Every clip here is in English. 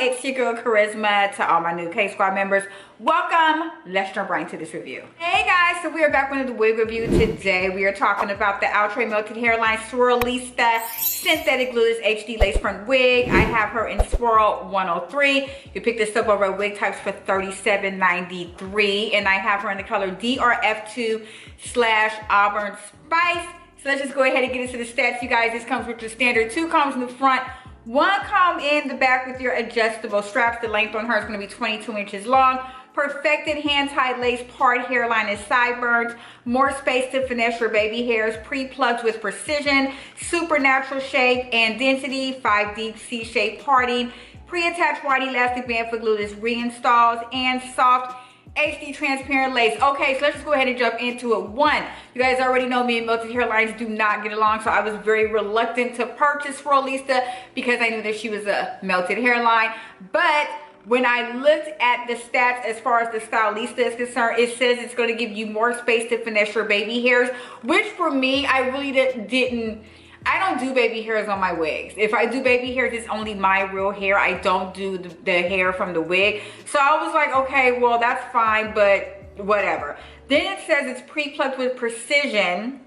it's your girl Charisma. To all my new K-Squad members, welcome. Let's jump right into this review. Hey guys, so we are back with the wig review. Today we are talking about the Outre Melted Hairline Swirlista Synthetic Glueless HD Lace Front Wig. I have her in Swirl 103. You pick this up over at Wig Types for $37.93, and I have her in the color DRF2/Auburn Spice. So let's just go ahead and get into the stats, you guys. This comes with your standard 2 combs in the front, 1 comb in the back with your adjustable straps. The length on her is going to be 22 inches long. Perfected hand-tied lace part hairline and sideburns. More space to finesse your baby hairs. Pre-plucked with precision. Supernatural shape and density. 5 deep C-shaped parting. Pre-attached wide elastic band for glueless reinstalls. And soft HD transparent lace. Okay, so let's just go ahead and jump into it. 1, you guys already know me and melted hairlines do not get along, so I was very reluctant to purchase Swirlista because I knew that she was a melted hairline. But when I looked at the stats as far as the Stylista is concerned, it says it's going to give you more space to finesse your baby hairs, which for me, I really didn't. I don't do baby hairs on my wigs. If I do baby hairs, it's only my real hair. I don't do the hair from the wig. So I was like, okay, well, that's fine, but whatever. Then it says it's pre-plucked with precision.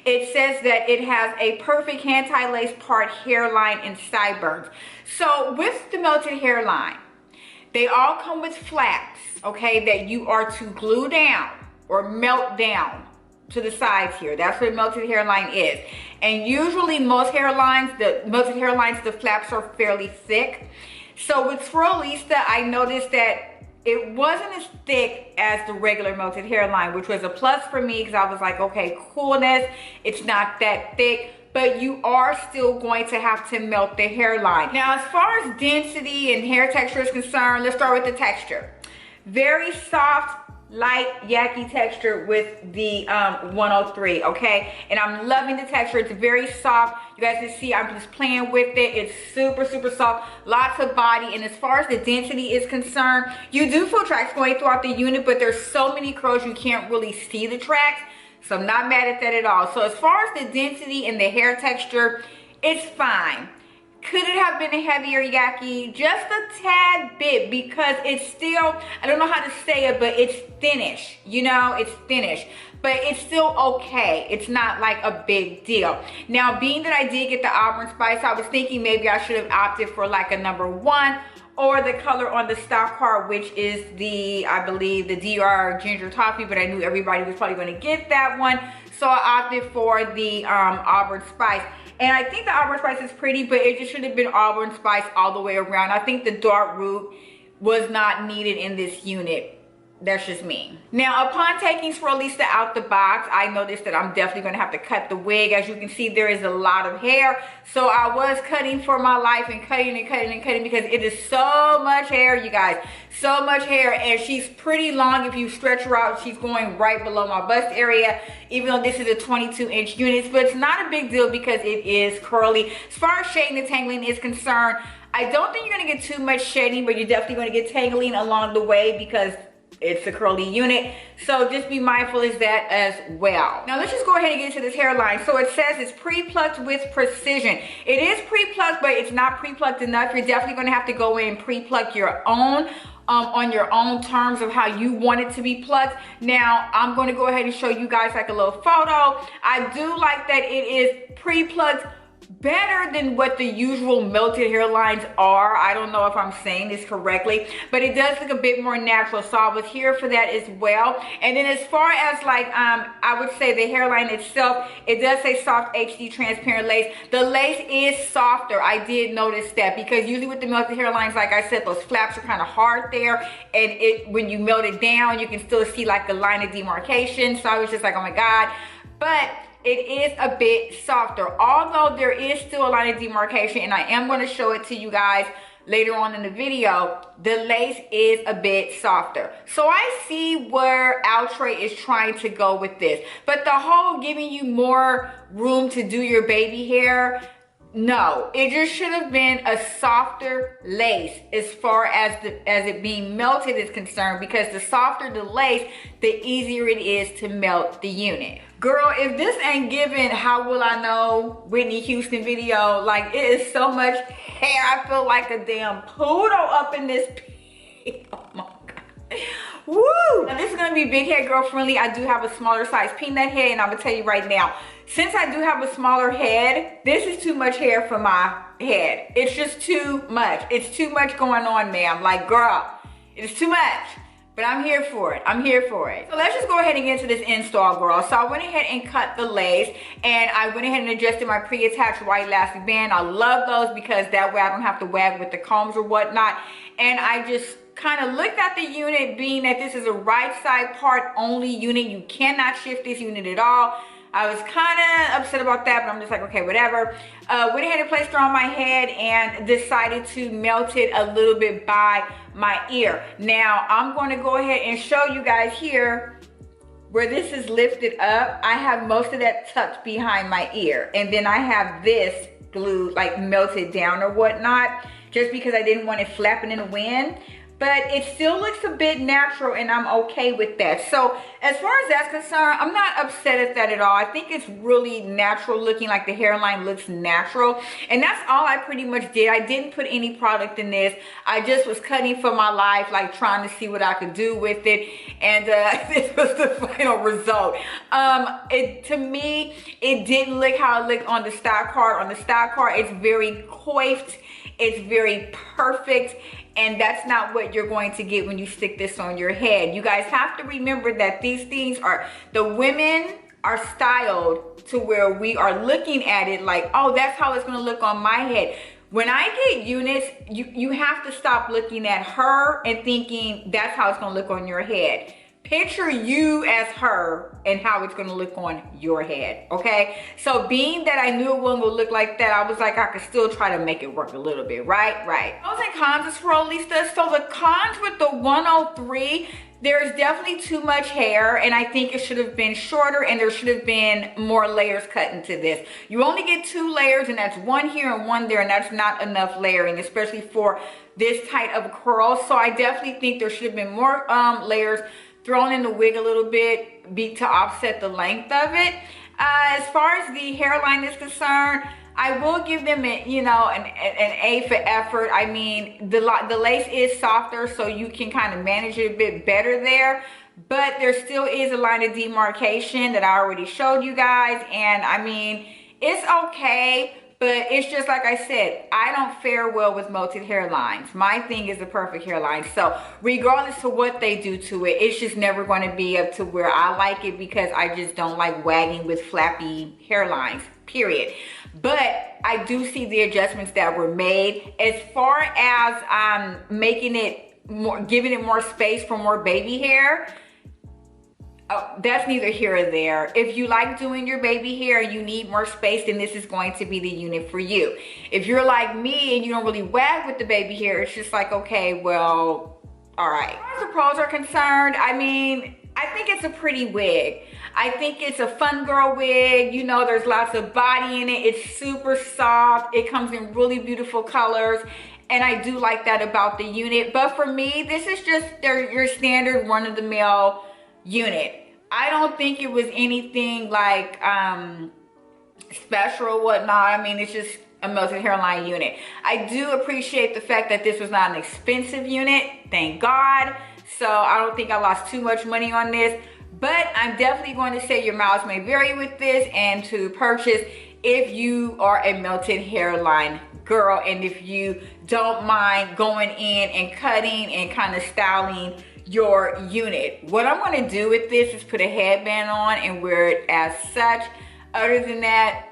It says that it has a perfect hand-tie lace part hairline and sideburns. So with the melted hairline, they all come with flaps, okay, that you are to glue down or melt down to the sides here. That's what melted hairline is. And usually most hairlines, the melted hairlines, the flaps are fairly thick. So with Swirlista, I noticed that it wasn't as thick as the regular melted hairline, which was a plus for me because I was like, okay, coolness, it's not that thick, but you are still going to have to melt the hairline. Now, as far as density and hair texture is concerned, let's start with the texture. Very soft, light yaki texture with the 103, okay? And I'm loving the texture. It's very soft. You guys can see I'm just playing with it. It's super, super soft. Lots of body. And as far as the density is concerned, you do feel tracks going throughout the unit, but there's so many curls you can't really see the tracks. So I'm not mad at that at all. So as far as the density and the hair texture, it's fine. Could it have been a heavier yaki? Just a tad bit, because it's still, I don't know how to say it, but it's thinnish, you know, it's thinnish, but it's still okay. It's not like a big deal. Now, being that I did get the Auburn Spice, I was thinking maybe I should have opted for like a number 1 or the color on the stock card, which is the, I believe, the DR Ginger Toffee, but I knew everybody was probably going to get that one. So I opted for the Auburn Spice. And I think the Auburn Spice is pretty, but it just should have been Auburn Spice all the way around. I think the dark root was not needed in this unit. That's just me. Now, upon taking Swirlista out the box, I noticed that I'm definitely going to have to cut the wig. As you can see, there is a lot of hair. So I was cutting for my life and cutting and cutting and cutting because it is so much hair, you guys. So much hair. And she's pretty long. If you stretch her out, she's going right below my bust area, even though this is a 22-inch unit. But it's not a big deal because it is curly. As far as shading and tangling is concerned, I don't think you're going to get too much shading, but you're definitely going to get tangling along the way because it's a curly unit. So just be mindful of that as well. Now let's just go ahead and get into this hairline. So it says it's pre-plucked with precision. It is pre-plucked, but it's not pre-plucked enough. You're definitely going to have to go in and pre-pluck your own on your own terms of how you want it to be plucked. Now I'm going to go ahead and show you guys like a little photo. I do like that it is pre-plucked better than what the usual melted hairlines are. I don't know if I'm saying this correctly, but it does look a bit more natural. So I was here for that as well. And then as far as like, I would say the hairline itself, it does say soft HD transparent lace. The lace is softer. I did notice that because usually with the melted hairlines, like I said, those flaps are kind of hard there. And when you melt it down, you can still see like the line of demarcation. So I was just like, oh my God. But it is a bit softer, although there is still a line of demarcation, and I am going to show it to you guys later on in the video. The lace is a bit softer. So I see where Outre is trying to go with this, but the whole giving you more room to do your baby hair, No, it just should have been a softer lace as far as it being melted is concerned, because the softer the lace, the easier it is to melt the unit. Girl, if this ain't giving How Will I Know Whitney Houston video, like, it is so much hair. I feel like a damn poodle up in this. Oh my God. Woo! Now this is gonna be big head girl friendly. I do have a smaller size peanut head, and I'm gonna tell you right now, since I do have a smaller head, this is too much hair for my head. It's just too much. It's too much going on, ma'am. Like, girl, it's too much. But I'm here for it. I'm here for it. So let's just go ahead and get into this install, girl. So I went ahead and cut the lace, and I went ahead and adjusted my pre-attached white elastic band. I love those because that way I don't have to wag with the combs or whatnot. And I just kind of looked at the unit, being that this is a right side part only unit. You cannot shift this unit at all. I was kind of upset about that, but I'm just like, okay, whatever. Went ahead and placed it on my head and decided to melt it a little bit by my ear. Now, I'm going to go ahead and show you guys here where this is lifted up. I have most of that tucked behind my ear. And then I have this glued, like melted down or whatnot, just because I didn't want it flapping in the wind. But it still looks a bit natural, and I'm okay with that. So as far as that's concerned, I'm not upset at that at all. I think it's really natural looking, like the hairline looks natural. And that's all I pretty much did. I didn't put any product in this. I just was cutting for my life, like trying to see what I could do with it. And this was the final result. To me, it didn't look how it looked on the stock card. On the stock card, it's very coiffed. It's very perfect. And that's not what you're going to get when you stick this on your head. You guys have to remember that these things are, the women are styled to where we are looking at it like, oh, that's how it's gonna look on my head. When I get units, you have to stop looking at her and thinking that's how it's gonna look on your head. Picture you as her and how it's gonna look on your head, okay? So being that I knew it wasn't gonna look like that, I was like, I could still try to make it work a little bit, right? Right. Pros and cons of Swirlista. So the cons with the 103, there's definitely too much hair, and I think it should have been shorter, and there should have been more layers cut into this. You only get 2 layers, and that's 1 here and 1 there, and that's not enough layering, especially for this tight of a curl. So I definitely think there should have been more layers thrown in the wig a little bit to offset the length of it. As far as the hairline is concerned, I will give them an A for effort. I mean, the lace is softer, so you can kind of manage it a bit better there. But there still is a line of demarcation that I already showed you guys. And I mean, it's okay. But it's just like I said, I don't fare well with melted hairlines. My thing is the perfect hairline. So regardless of what they do to it, it's just never going to be up to where I like it, because I just don't like wagging with flappy hairlines, period. But I do see the adjustments that were made. As far as making it more, giving it more space for more baby hair, that's neither here or there. If you like doing your baby hair and you need more space, then this is going to be the unit for you. If you're like me and you don't really wag with the baby hair, it's just like, okay, well, all right. As far as the pros are concerned, I mean, I think it's a pretty wig. I think it's a fun girl wig. You know, there's lots of body in it. It's super soft. It comes in really beautiful colors. And I do like that about the unit. But for me, this is just your standard run-of-the-mill unit. I don't think it was anything like special or whatnot. I mean, it's just a melted hairline unit. I do appreciate the fact that this was not an expensive unit, thank God. So I don't think I lost too much money on this, but I'm definitely going to say your miles may vary with this, and to purchase if you are a melted hairline girl, and if you don't mind going in and cutting and kind of styling your unit. What I'm going to do with this is put a headband on and wear it as such. Other than that,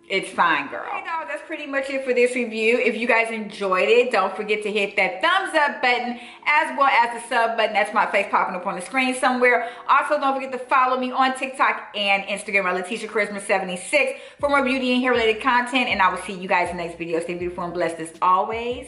it's fine, girl. Okay, dog, that's pretty much it for this review. If you guys enjoyed it, don't forget to hit that thumbs up button as well as the sub button. That's my face popping up on the screen somewhere. Also, don't forget to follow me on TikTok and Instagram at latesha-kharizma76 for more beauty and hair related content. And I will see you guys in the next video. Stay beautiful and blessed as always.